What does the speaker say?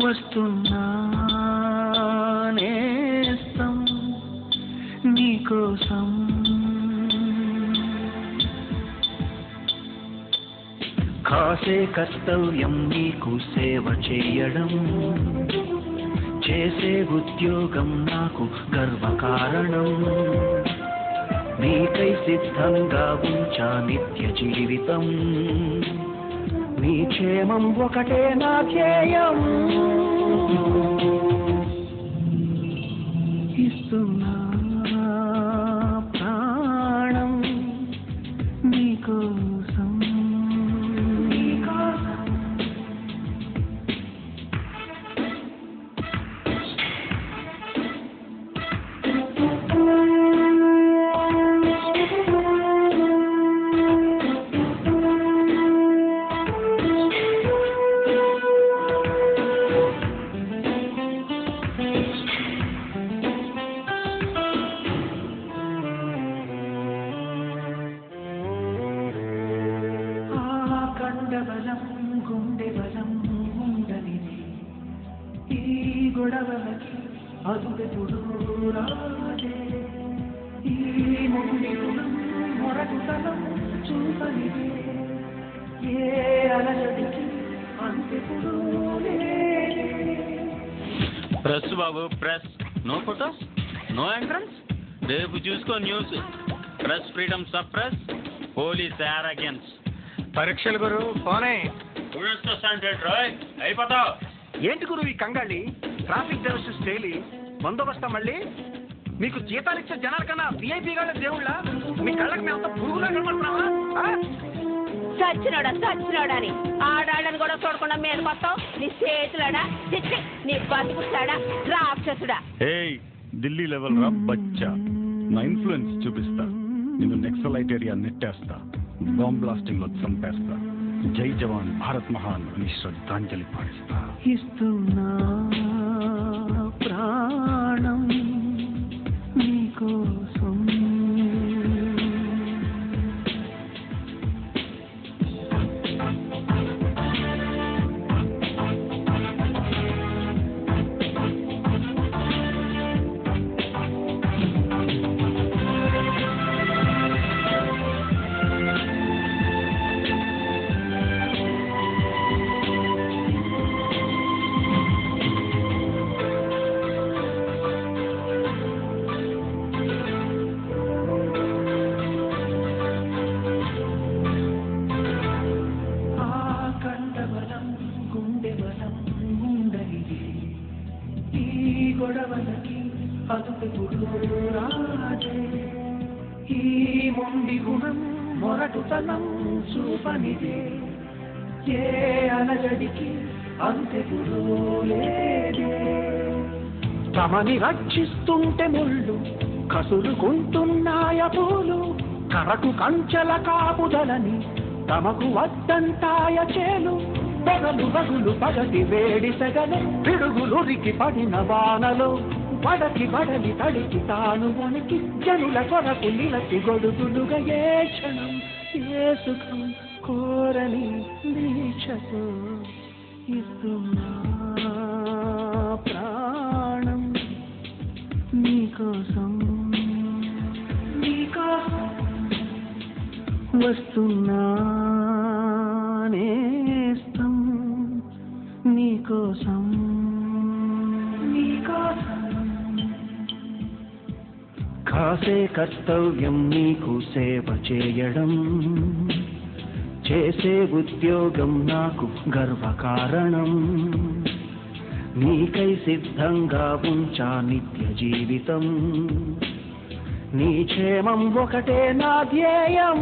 వస్తున్నా నేస్తం నీకోసం. కాసే కర్తవ్యం నీకు సేవ చేయడం, చేసే ఉద్యోగం నాకు గర్వకారణం. నీకై సిద్ధంగా ఉంచా నిత్య జీవితం, నీ క్షేమం ఒకటే నా ధ్యేయం. ఇస్తున్నా ప్రాణం నీకోసం. కండబలం గుండె బలం ఉండనిది, ఈ గొడవలకి అదుపెప్పుడు రాదే. ఈ మొండి మొరటుతనం చూపనిదే, ఏ అలజడికి అంతెప్పుడు లేదే. ప్రెస్ బాబు press, no photos no entrance. రేపు చూసుకో news. Press freedom suppress, police arrogance. పరీక్షలు గురు పోనే అయిపోతావు. ఏంటి గురు ఈ కంగాళి? ట్రాఫిక్ డైవర్షన్స్ డైలీ బందోబస్తా మళ్ళీ. మీకు జీతాలు ఇచ్చే జనాల కన్నా విఐపీ గాళ్ళ దేవుళ్ళ మీ కళ్ళకి మేమంతా పురుగులా కనబడుతున్నావా? చచ్చినోడని ఆడాళ్ళని కూడా చూడకుండా మీదకి వస్తావు. నీ చేతులాడా చిచ్చి, నీ బతుకుతాడా రాక్షసుడా. ఏయ్ ఢిల్లీ లెవెల్ రా బచ్చా, నా ఇన్ఫ్లుయెన్స్ చూపిస్తా. నేను నెక్సలైట్ ఏరియా నెట్టేస్తా, బాంబ్ బ్లాస్టింగ్ లో చంపేస్తా. జై జవాన్ భారత్ మహాన్ అని శ్రద్ధాంజలి పాటిస్తా. ఇస్తున్నా ప్రాణం నీకోసం. గొడవలకి అదుపుడు రాజే, ఈ మొండి గుణం మొరటుతనం చూపనిదే, ఏ అలజడికి అంతెప్పుడు లేదే. తమని రక్షిస్తుంటే ముళ్ళు కసులుకుంటున్నాయ పూలు, కరకు కంచెల కాపుదలని తమకు వద్దంటాయ చేలు. పొగలు బగులు పగటి వేడి సెగలు, పిడుగులురికి పడిన వానలో వడకి వడలి తడికి తాను వణికి, జనుల కొరకు నిలచి గొడుగులుగా ఏ క్షణం ఏ సుఖం కోరని దీక్షతో ఇస్తున్నా ప్రాణం నీకోసం. నీకోసం వస్తున్నా నేస్తం నీకోసం. కాసే కర్తవ్యం నీకు సేవ చేయడం, చేసే ఉద్యోగం నాకు గర్వకారణం. నీకై సిద్ధంగా ఉంచా నిత్య జీవితం, నీ క్షేమం ఒకటే నా ధ్యేయం.